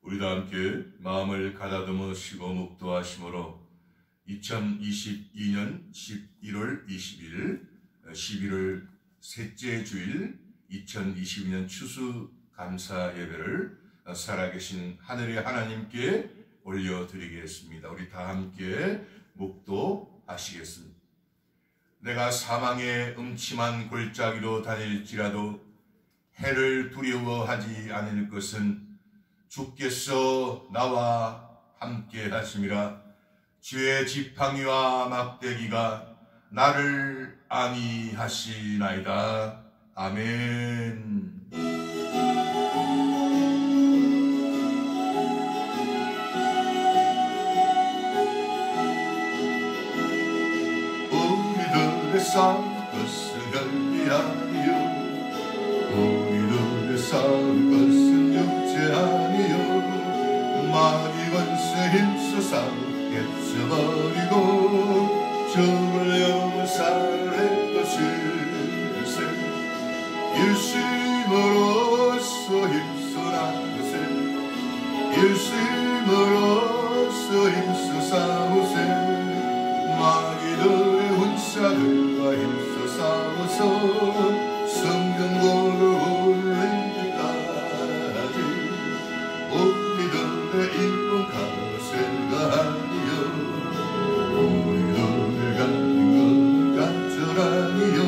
우리 다 함께 마음을 가다듬어 쉬고 묵도하심으로 2022년 11월 20일 11월 셋째 주일 2022년 추수감사 예배를 살아계신 하늘의 하나님께 올려드리겠습니다. 우리 다 함께 묵도하시겠습니다. 내가 사망의 음침한 골짜기로 다닐지라도 해를 두려워하지 않을 것은 주께서 나와 함께 하심이라. 주의 지팡이와 막대기가 나를 안위하시나이다. 아멘. 우리들의 싸울 것은 별이 아니요, 우리들의 싸울 것은 육체 아니요, 마귀 권세 힘써 싸우겠어버리고 죽을 영사를 것일세. 일심으로써 힘써 나가세, 일심으로써 힘써 싸우세. 마귀들의 군사들과 힘써 싸워서 성경고를 올리기까지 우리들의 이쁜 가세가 아니요, 우리들의 가진 것 간절하니요,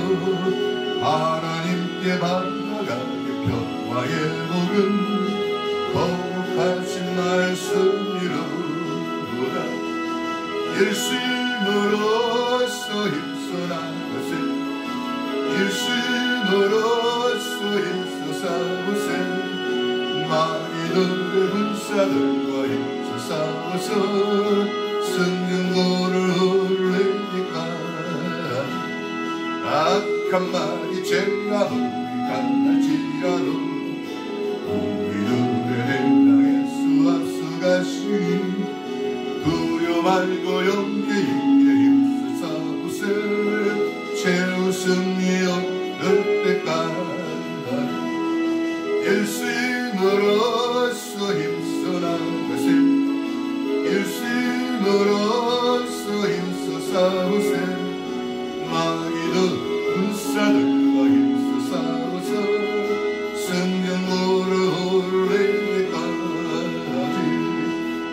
하나님께 받아가게 평화의 복은 거룩하신 말씀이로다. 일심으로써 힘써 나가세, 일심으로써 힘써 싸우세. 마귀들의 군사들과 힘써 싸워서 성경고를 올리기까지 악한 말이 죄가 강할지라도 우리들의 행당의 수하수가시니 두려 말고 용기 있게 힘써 싸우세. 최후 승리 얻을 때까지 일심으로써 힘써 나가세, 일심으로써 힘써 싸우세. 마귀들 군사들과 힘써 싸워서 성경고를 올리기까지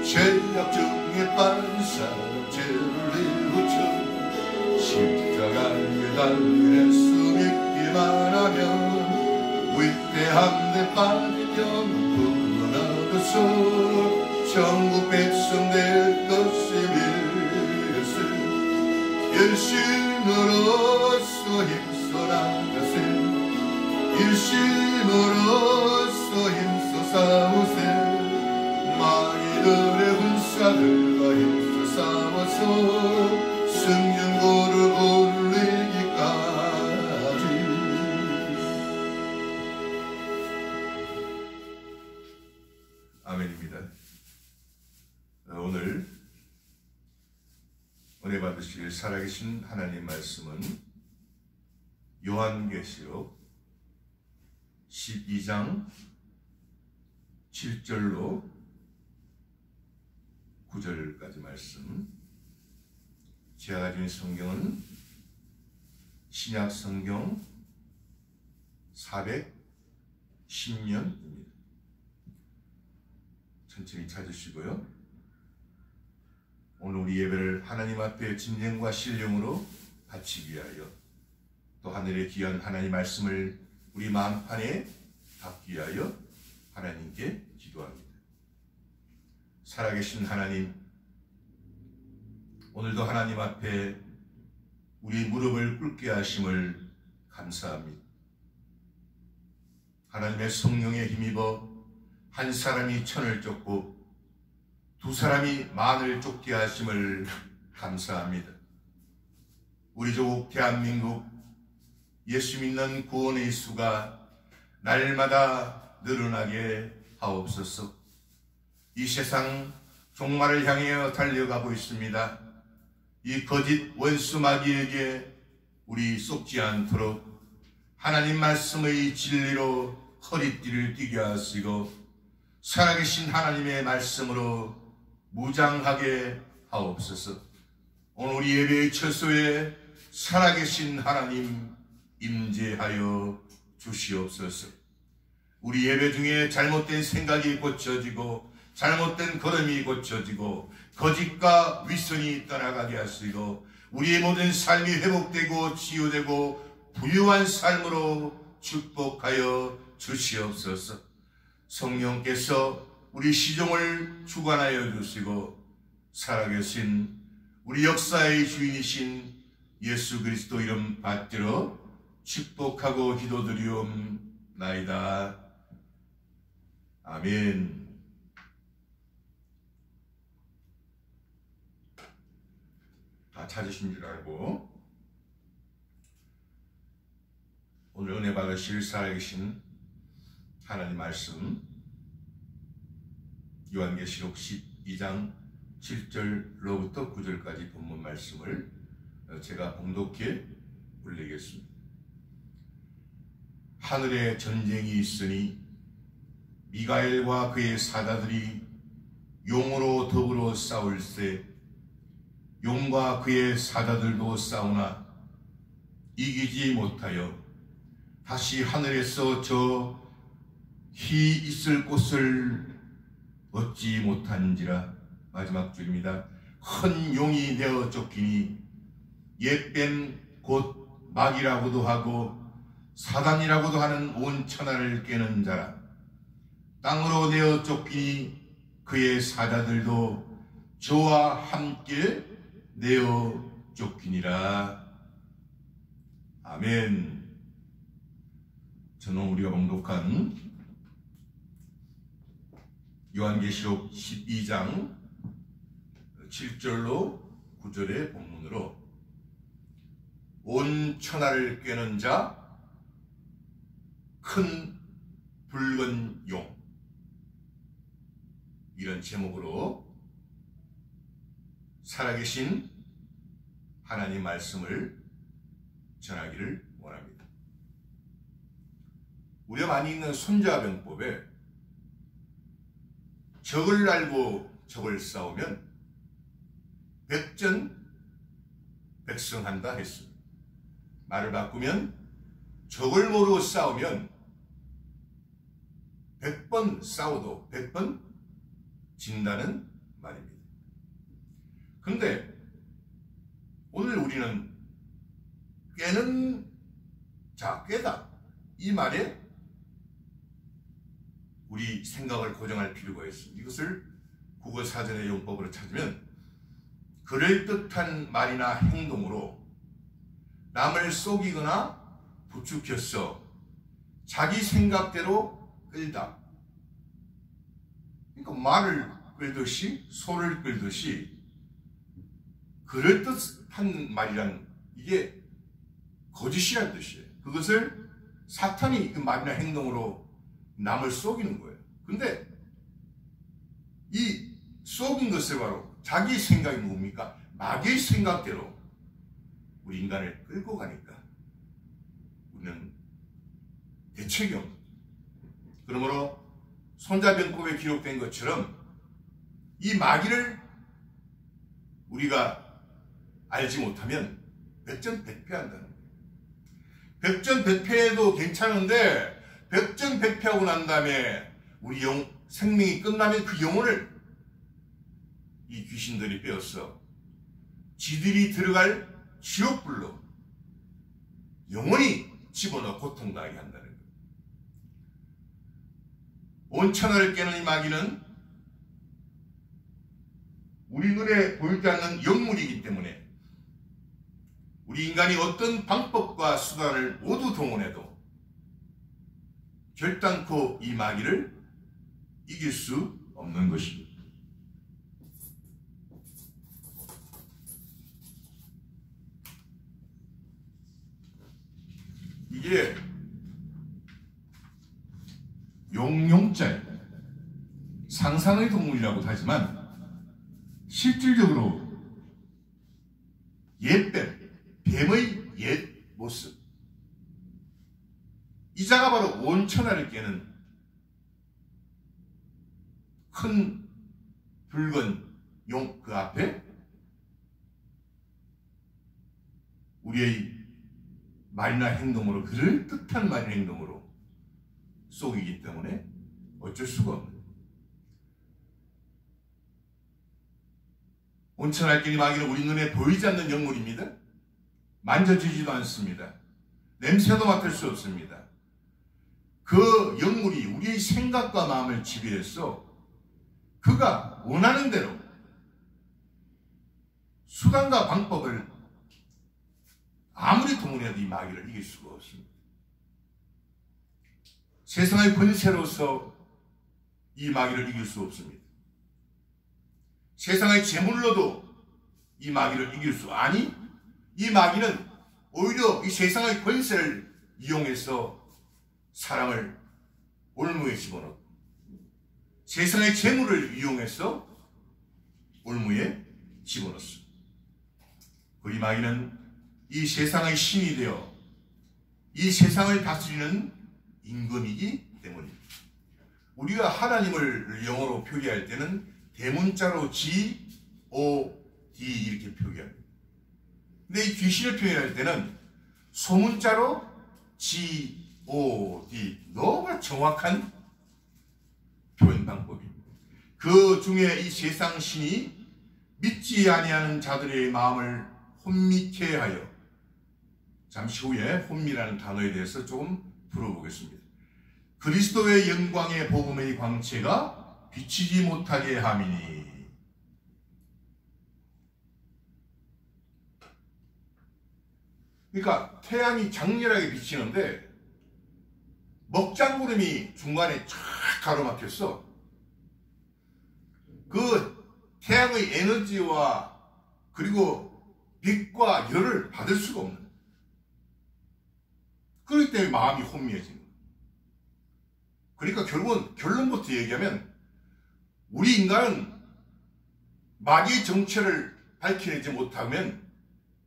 죄악 중에 빠진 사람 죄를 뉘우쳐 십자가에 달린 예수 믿기만 하면 위대한 데 빠진 영혼 구원하소서. 천국 백성 될 것이밀세. 일심으로써 힘써 나가세, 일심으로써 힘써 싸우세. 마귀들의 군사들과 힘써 싸워서 성경고를 올리기까지. 아멘입니다. 오늘 은혜 받으실 살아계신 하나님 말씀은 요한계시록 12장 7절로 9절까지 말씀. 제가 가진 성경은 신약 성경 410년입니다. 천천히 찾으시고요. 오늘 우리 예배를 하나님 앞에 진정과 신령으로 바치기 위하여, 또 하늘의 귀한 하나님 말씀을 우리 마음판에 담기 위하여 하나님께 기도합니다. 살아계신 하나님, 오늘도 하나님 앞에 우리 무릎을 꿇게 하심을 감사합니다. 하나님의 성령에 힘입어 한 사람이 천을 쫓고 두 사람이 만을 쫓게 하심을 감사합니다. 우리 조국 대한민국 예수 믿는 구원의 수가 날마다 늘어나게 하옵소서. 이 세상 종말을 향해 달려가고 있습니다. 이 거짓 원수 마귀에게 우리 속지 않도록 하나님 말씀의 진리로 허리띠를 띠게 하시고 살아계신 하나님의 말씀으로 무장하게 하옵소서. 오늘 우리 예배의 처소에 살아계신 하나님 임재하여 주시옵소서. 우리 예배 중에 잘못된 생각이 고쳐지고 잘못된 걸음이 고쳐지고 거짓과 윗선이 떠나가게 하시고 우리의 모든 삶이 회복되고 치유되고 부유한 삶으로 축복하여 주시옵소서. 성령께서 우리 시종을 주관하여 주시고 살아계신 우리 역사의 주인이신 예수 그리스도 이름 받들어 축복하고 기도드리옵나이다. 아멘. 다 찾으신 줄 알고 오늘 은혜 받으실 살아계신 하나님 말씀 요한계시록 12장 7절로부터 9절까지 본문 말씀을 제가 봉독해 올리겠습니다. 하늘에 전쟁이 있으니 미가엘과 그의 사자들이 용으로 더불어 싸울세 용과 그의 사자들도 싸우나 이기지 못하여 다시 하늘에서 저 희 있을 곳을 얻지 못한지라. 마지막 줄입니다. 큰 용이 되어 쫓기니 옛뱀 곧 마귀라고도 하고 사단이라고도 하는 온 천하를 깨는 자라. 땅으로 내어 쫓기니 그의 사자들도 저와 함께 내어 쫓기니라. 아멘. 저는 우리가 봉독한 요한계시록 12장 7절로 9절의 본문으로 온 천하를 꿰는 자 큰 붉은 용, 이런 제목으로 살아계신 하나님 말씀을 전하기를 원합니다. 우리가 많이 읽는 손자병법에 적을 알고 적을 싸우면 백전백승한다 했습니다. 말을 바꾸면 적을 모르고 싸우면 100번 싸워도 100번 진다는 말입니다. 그런데 오늘 우리는 깨다 이 말에 우리 생각을 고정할 필요가 있습니다. 이것을 국어사전의 용법으로 찾으면 그럴듯한 말이나 행동으로 남을 속이거나 부추겨서 자기 생각대로 끌다. 그러니까 말을 끌듯이 소를 끌듯이 그럴듯한 말이란 이게 거짓이란 뜻이에요. 그것을 사탄이 그 말이나 행동으로 남을 속이는 거예요. 근데 이 속인 것을 바로 자기 생각이 뭡니까? 마귀의 생각대로 우리 인간을 끌고 가니까 우리는 대책이 없는. 그러므로 손자병법에 기록된 것처럼 이 마귀를 우리가 알지 못하면 백전백패한다는 거예요. 백전백패해도 괜찮은데 백전백패하고 난 다음에 우리 생명이 끝나면 그 영혼을 이 귀신들이 빼앗어 지들이 들어갈 지옥불로 영원히 집어넣어 고통당하게 한다는 거예요. 온 천하를 깨는 이 마귀는 우리 눈에 보이지 않는 영물이기 때문에 우리 인간이 어떤 방법과 수단을 모두 동원해도 결단코 이 마귀를 이길 수 없는 것입니다. 이게 용용자예요. 상상의 동물이라고 하지만 실질적으로 뱀의 옛 모습, 이 자가 바로 온 천하를 깨는 큰 붉은 용 그 앞에 우리의 말이나 행동으로, 그럴듯한 말이나 행동으로 속이기 때문에 어쩔 수가 없는, 온천할길이 마귀는 우리 눈에 보이지 않는 영물입니다. 만져지지도 않습니다. 냄새도 맡을 수 없습니다. 그 영물이 우리의 생각과 마음을 지배해서 그가 원하는 대로 수단과 방법을 아무리 동원해도 이 마귀를 이길 수가 없습니다. 세상의 권세로서 이 마귀를 이길 수 없습니다. 세상의 재물로도 이 마귀를 이길 수, 아니, 이 마귀는 오히려 이 세상의 권세를 이용해서 사람을 올무에 집어넣고, 세상의 재물을 이용해서 올무에 집어넣습니다. 이 마귀는 이 세상의 신이 되어 이 세상을 다스리는 임금이기 때문입니다. 우리가 하나님을 영어로 표기할 때는 대문자로 G, O, D 이렇게 표기합니다. 근데 이 귀신을 표현할 때는 소문자로 G, O, D, 너무 정확한 표현 방법입니다. 그 중에 이 세상 신이 믿지 아니하는 자들의 마음을 혼미케 하여, 잠시 후에 혼미라는 단어에 대해서 조금 풀어보겠습니다. 그리스도의 영광의 복음의 광채가 비치지 못하게 함이니. 그러니까 태양이 장렬하게 비치는데 먹장구름이 중간에 쫙 가로막혔어. 그 태양의 에너지와 그리고 빛과 열을 받을 수가 없는, 그렇기 때문에 마음이 혼미해지는 거예요. 그러니까 결국은 결론부터 얘기하면 우리 인간은 마귀의 정체를 밝혀내지 못하면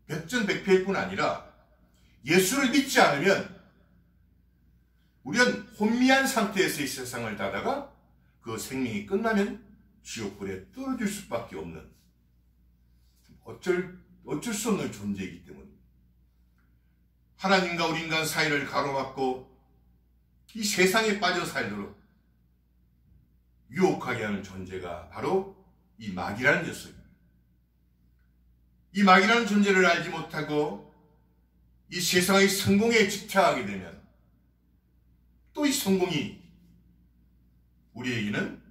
백전백패일 뿐 아니라 예수를 믿지 않으면 우리는 혼미한 상태에서 이 세상을 다다가 그 생명이 끝나면 지옥불에 떨어질 수밖에 없는, 어쩔 수 없는 존재이기 때문입니다. 하나님과 우리 인간 사이를 가로막고 이 세상에 빠져 살도록 유혹하게 하는 존재가 바로 이 마귀라는 녀석입니다. 이 마귀라는 존재를 알지 못하고 이 세상의 성공에 집착하게 되면 또 이 성공이 우리에게는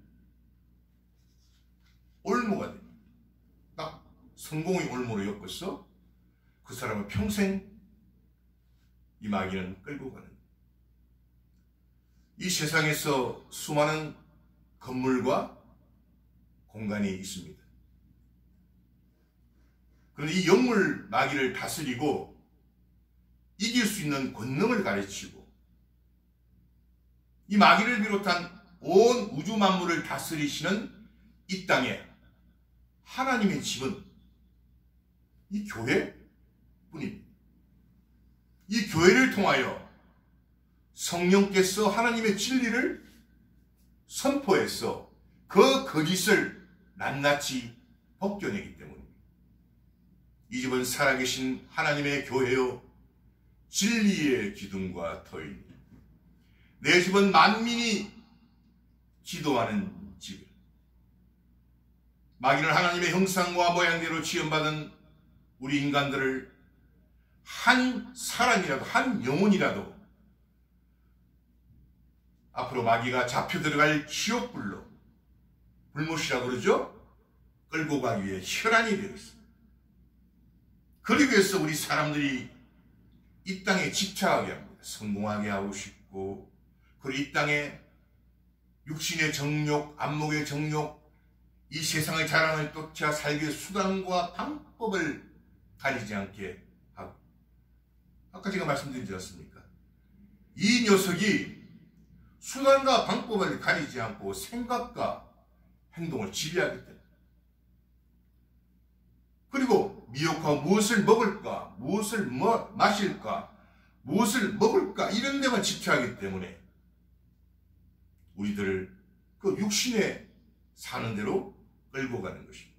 올무가 됩니다. 딱 성공의 올무로 엮어서 그 사람은 평생 이 마귀는 끌고 가는, 이 세상에서 수많은 건물과 공간이 있습니다. 그런데 이 영물 마귀를 다스리고 이길 수 있는 권능을 가르치고 이 마귀를 비롯한 온 우주 만물을 다스리시는 이 땅에 하나님의 집은 이 교회뿐입니다. 이 교회를 통하여 성령께서 하나님의 진리를 선포해서 그 거짓을 낱낱이 벗겨내기 때문입니다. 이 집은 살아계신 하나님의 교회요 진리의 기둥과 터입니다. 내 집은 만민이 기도하는 집이다. 마귀는 하나님의 형상과 모양대로 지음받은 우리 인간들을 한 사람이라도, 한 영혼이라도 앞으로 마귀가 잡혀 들어갈 지옥불로, 불못이라고 그러죠? 끌고 가기 위해 혈안이 되어 있습니다. 그러기 위해서 우리 사람들이 이 땅에 집착하게 합니다. 성공하게 하고 싶고, 그리고 이 땅에 육신의 정욕, 안목의 정욕, 이 세상의 자랑을 쫓아 살기 위해 수단과 방법을 가리지 않게 하고, 아까 제가 말씀드리지 않습니까? 이 녀석이 수단과 방법을 가리지 않고 생각과 행동을 지배하기 때문에, 그리고 미혹하고 무엇을 먹을까, 무엇을 마실까, 무엇을 먹을까 이런 데만 집착하기 때문에 우리들을 그 육신의 사는 대로 끌고 가는 것입니다.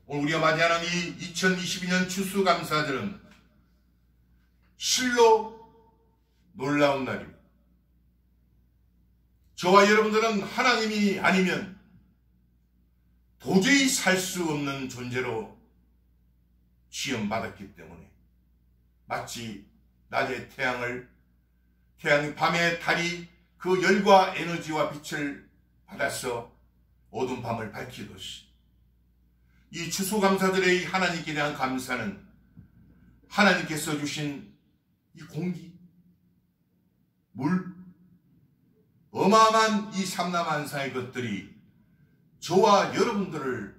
오늘 우리가 맞이하는 이 2022년 추수감사절은 실로 놀라운 날입니다. 저와 여러분들은 하나님이 아니면 도저히 살 수 없는 존재로 시험받았기 때문에 마치 낮에 태양이 밤에 달이 그 열과 에너지와 빛을 받아서 어두운 밤을 밝히듯이 이 추수감사절의 하나님께 대한 감사는 하나님께서 주신 이 공기, 물, 어마어마한 이 삼라만사의 것들이 저와 여러분들을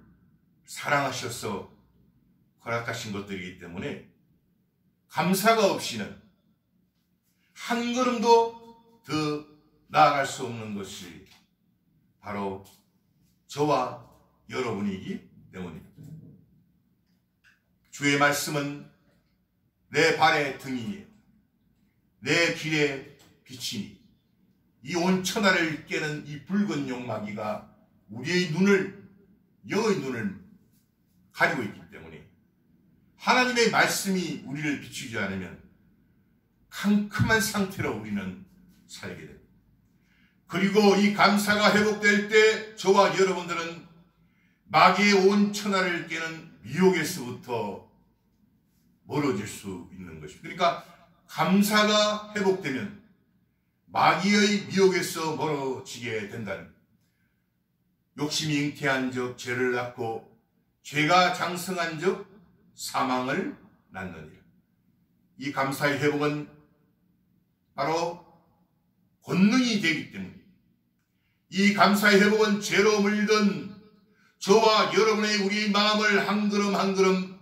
사랑하셔서 허락하신 것들이기 때문에 감사가 없이는 한 걸음도 더 나아갈 수 없는 것이 바로 저와 여러분이기 때문입니다. 주의 말씀은 내 발의 등이니 내 길의 빛이니 이 온 천하를 깨는 이 붉은 용마귀가 우리의 눈을, 영의 눈을 가리고 있기 때문에 하나님의 말씀이 우리를 비추지 않으면 캄캄한 상태로 우리는 살게 됩니다. 그리고 이 감사가 회복될 때 저와 여러분들은 마귀의 온 천하를 깨는 미혹에서부터 멀어질 수 있는 것입니다. 그러니까 감사가 회복되면 마귀의 미혹에서 멀어지게 된다는, 욕심이 잉태한 적 죄를 낳고 죄가 장성한 적 사망을 낳느니라. 이 감사의 회복은 바로 권능이 되기 때문입니다. 이 감사의 회복은 죄로 물든 저와 여러분의 우리의 마음을 한 걸음 한 걸음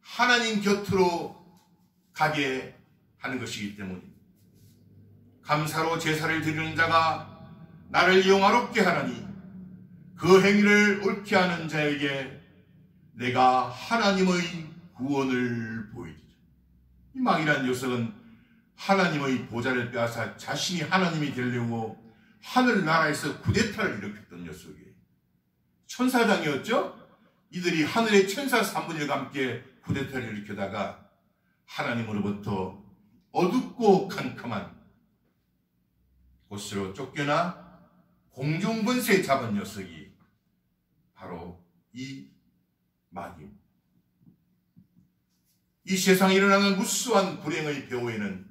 하나님 곁으로 가게 하는 것이기 때문입니다. 감사로 제사를 드리는 자가 나를 영화롭게 하나니 그 행위를 옳게 하는 자에게 내가 하나님의 구원을 보이리라. 이 마귀라는 녀석은 하나님의 보좌를 빼앗아 자신이 하나님이 되려고 하늘나라에서 쿠데타를 일으켰던 녀석이에요. 천사장이었죠? 이들이 하늘의 천사 3분의 1과 함께 쿠데타를 일으키다가 하나님으로부터 어둡고 캄캄한 곳으로 쫓겨나 공중분쇄 잡은 녀석이 바로 이 마귀입니다. 이 세상에 일어나는 무수한 불행의 배후에는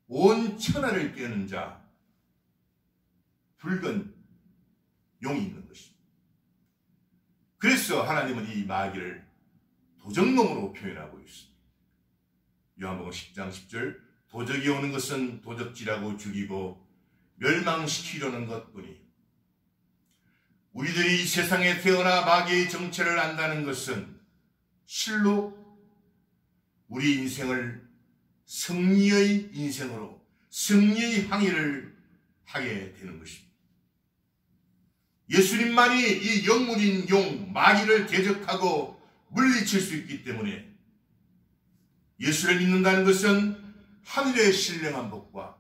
온 천하를 깨는 자, 붉은 용이 있는 것입니다. 그래서 하나님은 이 마귀를 도적놈으로 표현하고 있습니다. 요한복음 10장 10절, 도적이 오는 것은 도적질하고 죽이고 멸망시키려는 것뿐이. 우리들이 이 세상에 태어나 마귀의 정체를 안다는 것은 실로 우리 인생을 승리의 인생으로, 승리의 항해를 하게 되는 것입니다. 예수님만이 이 영물인 용, 마귀를 대적하고 물리칠 수 있기 때문에 예수를 믿는다는 것은 하늘의 신령한 복과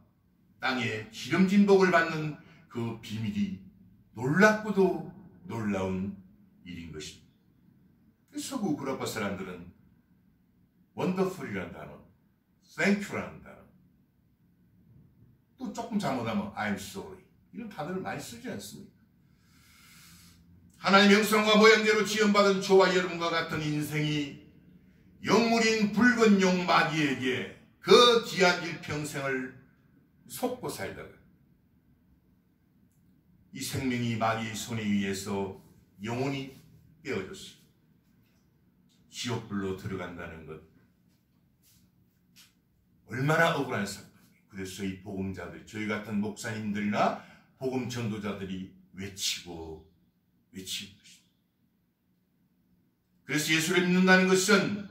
땅의 기름진 복을 받는 그 비밀이 놀랍고도 놀라운 일인 것입니다. 서구 구라파 사람들은 원더풀이라는 단어, 땡큐라는 단어, 또 조금 잘못하면 I'm sorry, 이런 단어를 많이 쓰지 않습니까? 하나님의 형상과 모양대로 지음받은 저와 여러분과 같은 인생이 영물인 붉은 용 마귀에게 그 귀한 일평생을 속고 살다가 이 생명이 마귀의 손에 의해서 영원히 빼어졌습니다. 지옥불로 들어간다는 것, 얼마나 억울한 사건이에요. 그래서 이 복음자들, 저희 같은 목사님들이나 복음 전도자들이 외치고 것입니다. 그래서 예수를 믿는다는 것은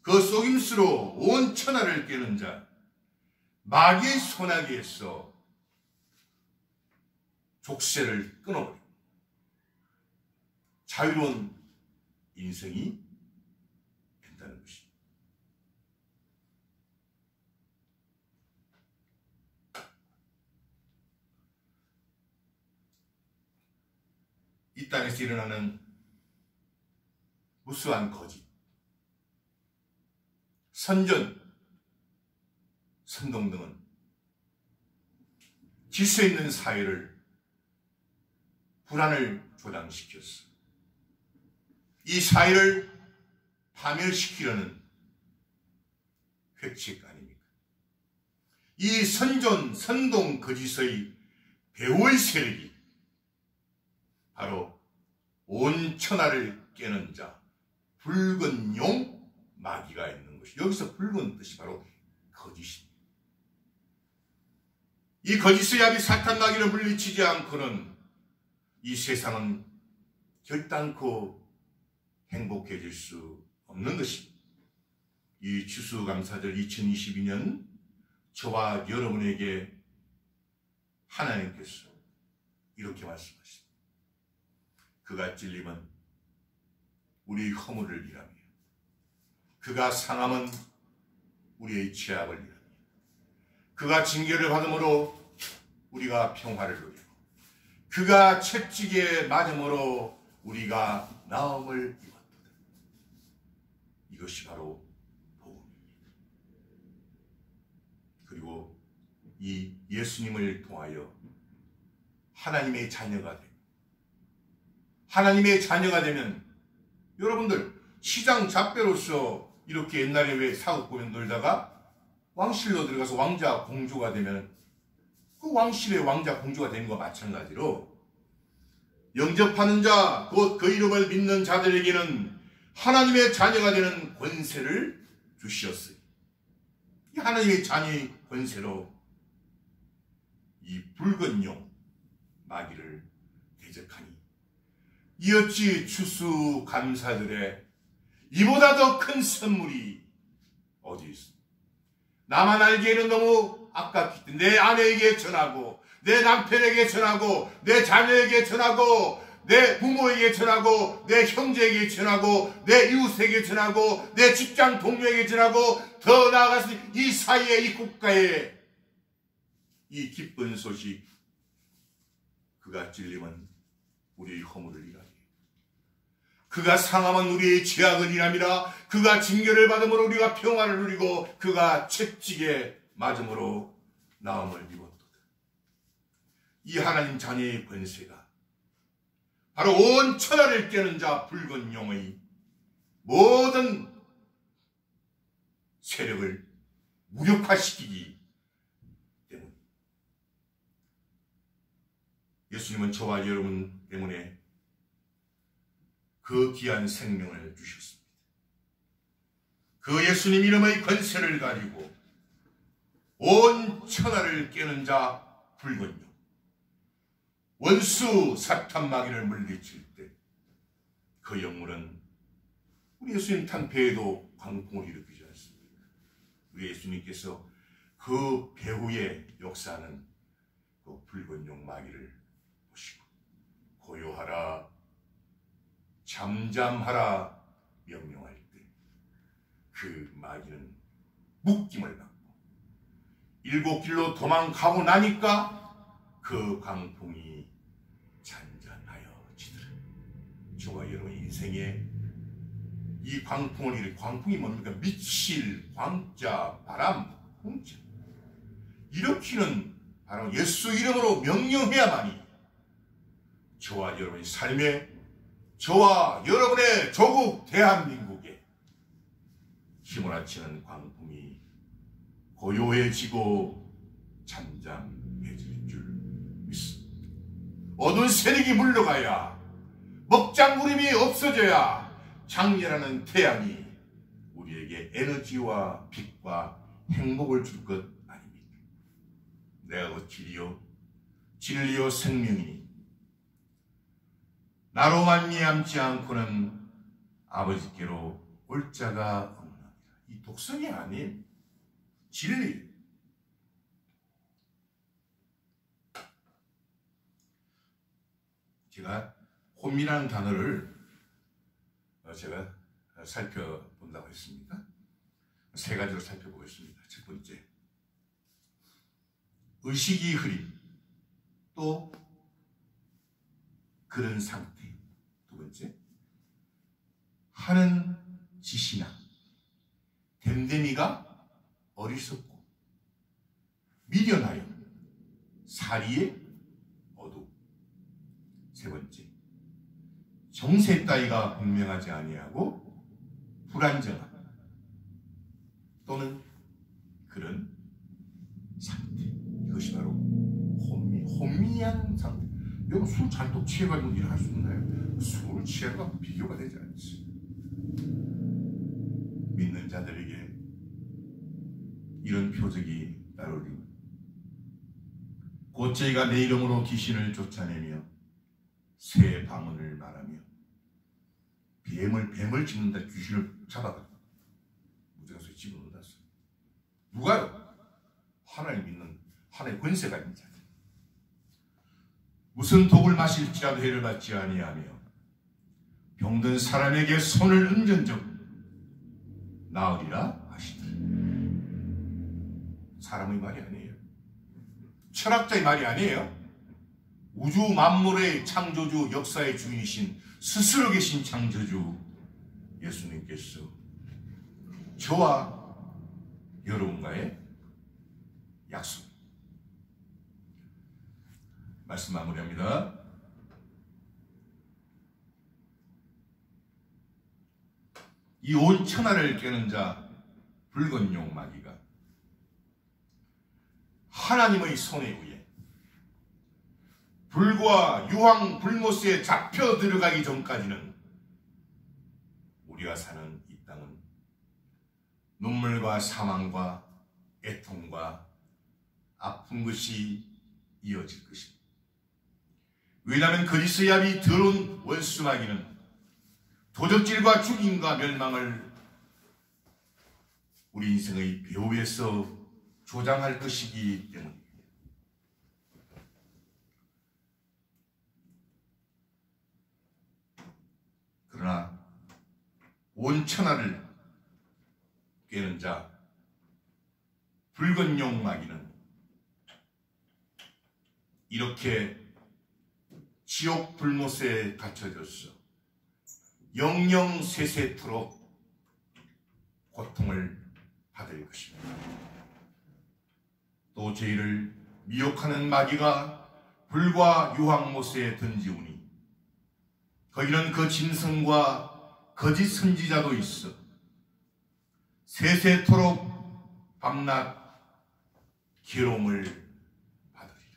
그 속임수로 온 천하를 깨는 자, 마귀의 손아귀에서 족쇄를 끊어버리고 자유로운 인생이 된다는 것입니다. 이 땅에서 일어나는 무수한 거짓, 선전, 선동 등은 질서 있는 사회를 불안을 조장시켰어. 이 사회를 파멸시키려는 획책 아닙니까? 이 선전, 선동, 거짓의 배후의 세력이 바로 온 천하를 깨는 자, 붉은 용, 마귀가 있는 것이, 여기서 붉은 뜻이 바로 거짓입니다. 이 거짓의 아비 사탄 마귀를 물리치지 않고는 이 세상은 결단코 행복해질 수 없는 것입니다. 이 추수감사절 2022년 저와 여러분에게 하나님께서 이렇게 말씀하십니다. 그가 찔림은 우리의 허물을 일하며 그가 상함은 우리의 죄악을 일하며 그가 징계를 받음으로 우리가 평화를 누리고 그가 채찍에 맞음으로 우리가 나음을 입었도다. 이것이 바로 복음입니다. 그리고 이 예수님을 통하여 하나님의 자녀가 되고 하나님의 자녀가 되면 여러분들 시장 잡배로서 이렇게 옛날에 왜 사극 보면 놀다가 왕실로 들어가서 왕자 공주가 되면 그 왕실의 왕자 공주가 되는 것과 마찬가지로 영접하는 자, 곧 그 이름을 믿는 자들에게는 하나님의 자녀가 되는 권세를 주시었어요. 이 하나님의 자녀의 권세로 이 붉은 용 마귀를 대적하니 이 어찌 추수감사절에 이보다 더 큰 선물이 어디 있습니까? 나만 알기에는 너무 아깝기 때문에 내 아내에게 전하고 내 남편에게 전하고 내 자녀에게 전하고 내 부모에게 전하고 내 형제에게 전하고 내 이웃에게 전하고 내 직장 동료에게 전하고 더 나아가서 이 사회에 이 국가에 이 기쁜 소식, 그가 찔림은 우리의 허물을 일하니 그가 상함은 우리의 죄악을 일함이라. 그가 징계를 받음으로 우리가 평화를 누리고 그가 채찍에 맞음으로 나음을 입었도다. 이 하나님 자녀의 권세가 바로 온 천하를 깨는 자 붉은 용의 모든 세력을 무력화시키기 때문에 예수님은 저와 여러분 때문에 그 귀한 생명을 주셨습니다. 그 예수님 이름의 권세를 가지고 온 천하를 깨는 자 붉은 용, 원수 사탄 마귀를 물리칠 때 그 영물은 우리 예수님 탄폐에도 광풍을 일으키지 않습니까? 우리 예수님께서 그 배후에 역사하는 그 붉은 용 마귀를 보시고 고요하라, 잠잠하라 명령할 때 그 마귀는 묶임을 받고 일곱 길로 도망가고 나니까 그 광풍이 잔잔하여 지더라. 저와 여러분 인생에 이 광풍을 일으켜, 광풍이 뭡니까? 미칠, 광자, 바람, 풍자 일으키는 바로 예수 이름으로 명령해야만이 저와 여러분의 삶에, 저와 여러분의 조국 대한민국에 힘을 아치는 광풍이 고요해지고 잠잠해질 줄 믿습니다. 어두운 세력이 물러가야, 먹장구름이 없어져야 장렬하는 태양이 우리에게 에너지와 빛과 행복을 줄 것 아닙니까? 내가 곧 길이요 진리요 생명이니 나로 말미암지 않고는 아버지께로 올 자가 없나니라. 이 독성이 아닌 진리. 제가 혼미라는 단어를 제가 살펴본다고 했습니다. 세 가지로 살펴보겠습니다. 첫 번째, 의식이 흐림. 또 그 그런 상태. 두 번째, 하는 지시나 댐댐이가 어리석고 미련하여 사리에 어두. 세 번째, 정세 따위가 분명하지 아니하고 불안정한 또는 그런 상태. 이것이 바로 혼미한 상태. 여러분, 술 잔뜩 취해가지고 일을 할 수 있나요? 술을 취해가 비교가 되지 않지. 믿는 자들에게 이런 표적이 따르리니 곧 저희가 내 이름으로 귀신을 쫓아내며 새 방언을 말하며 뱀을 집는다. 귀신을 잡아가 무장소에 집어넣는다. 누가요? 하나님 믿는 하나님의 권세가 있는 자들. 무슨 독을 마실지라도 해를 받지 아니하며 병든 사람에게 손을 얹은 적 나으리라 하시더라. 사람의 말이 아니에요. 철학자의 말이 아니에요. 우주 만물의 창조주, 역사의 주인이신 스스로 계신 창조주 예수님께서 저와 여러분과의 약속. 말씀 마무리합니다. 이 온 천하를 깨는 자 붉은 용 마귀가 하나님의 손에 의해 불과 유황 불못에 잡혀 들어가기 전까지는 우리가 사는 이 땅은 눈물과 사망과 애통과 아픈 것이 이어질 것입니다. 왜냐하면 그리스의 압이 더러운 원수 마귀는 도적질과 죽임과 멸망을 우리 인생의 배후에서 조장할 것이기 때문입니다. 그러나 온 천하를 깨는 자 붉은 용 마귀는 이렇게 지옥 불못에 갇혀졌어 영영세세토록 고통을 받을 것입니다. 또 죄를 미혹하는 마귀가 불과 유황못에 던지우니 거기는 그 짐승과 거짓 선지자도 있어 세세토록 밤낮 괴로움을 받으리라.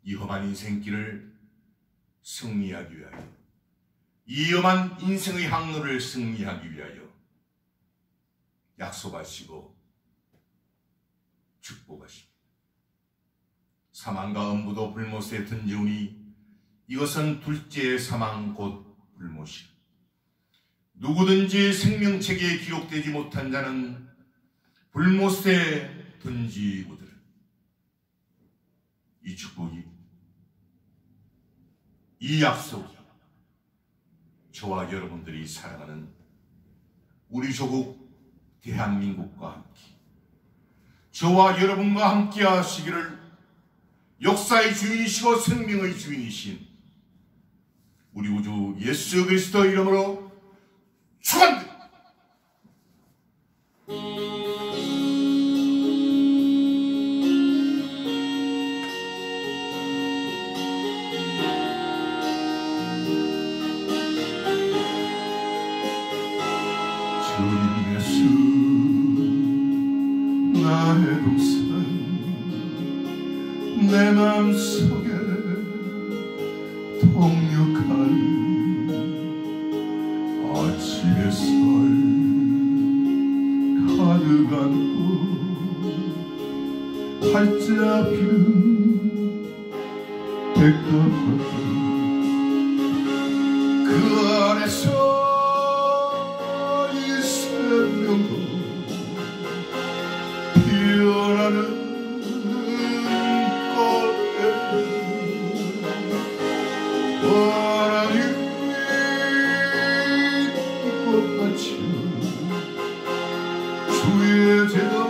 이 험한 인생길을 승리하기 위하여, 이 험한 인생의 항로를 승리하기 위하여 약속하시고 축복하십니다. 사망과 음부도 불못에 던지우니 이것은 둘째 사망 곧 불못이라. 누구든지 생명책에 기록되지 못한 자는 불못에 던지우더라. 이 축복이, 이 약속이 저와 여러분들이 사랑하는 우리 조국 대한민국과 함께, 저와 여러분과 함께 하시기를 역사의 주인이시고 생명의 주인이신 우리 우주 예수 그리스도 이름으로 축원드립니다. 주님 예수 나의 동산 내 마음속에 통육한 아침의 살 가득한 후 활짝핀 백합화 그 안에서 이 생명도 피어나는 주의 재단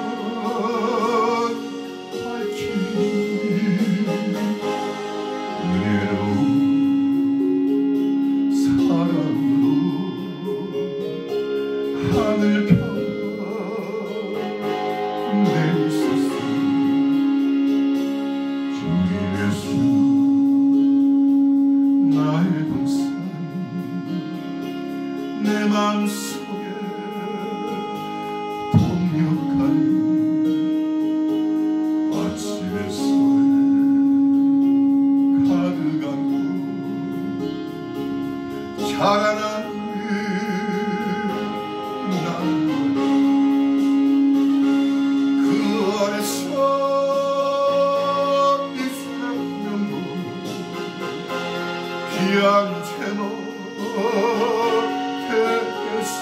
밝히 은혜로운 살아남는 날 그 안에서 이 생명도 귀한 제목 되겠어.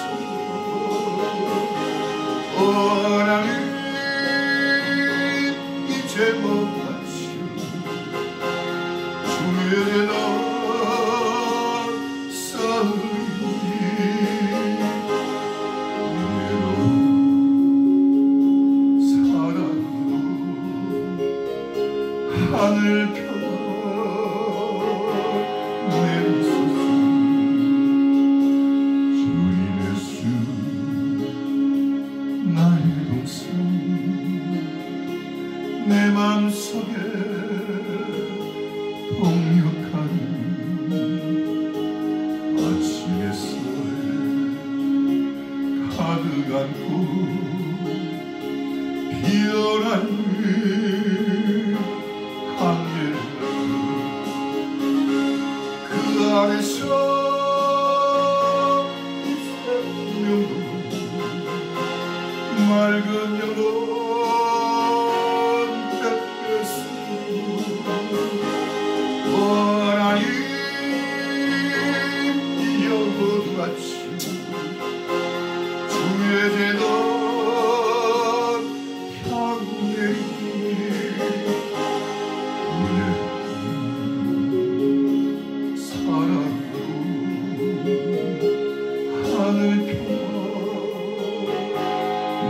하나님 이 제목 같이 주의 넌 하늘 펴 내리소서. 주님 예수 나의 동생 내 맘속에 동역하는 아침 햇살 가득 안고 피어난 그 안에서 이 생명도 맑은 영혼 뺏겼어. 하나님 이 영혼같이 주의 제단 향내리 하늘 펴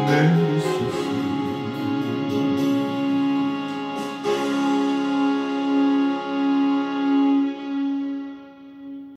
내리소서.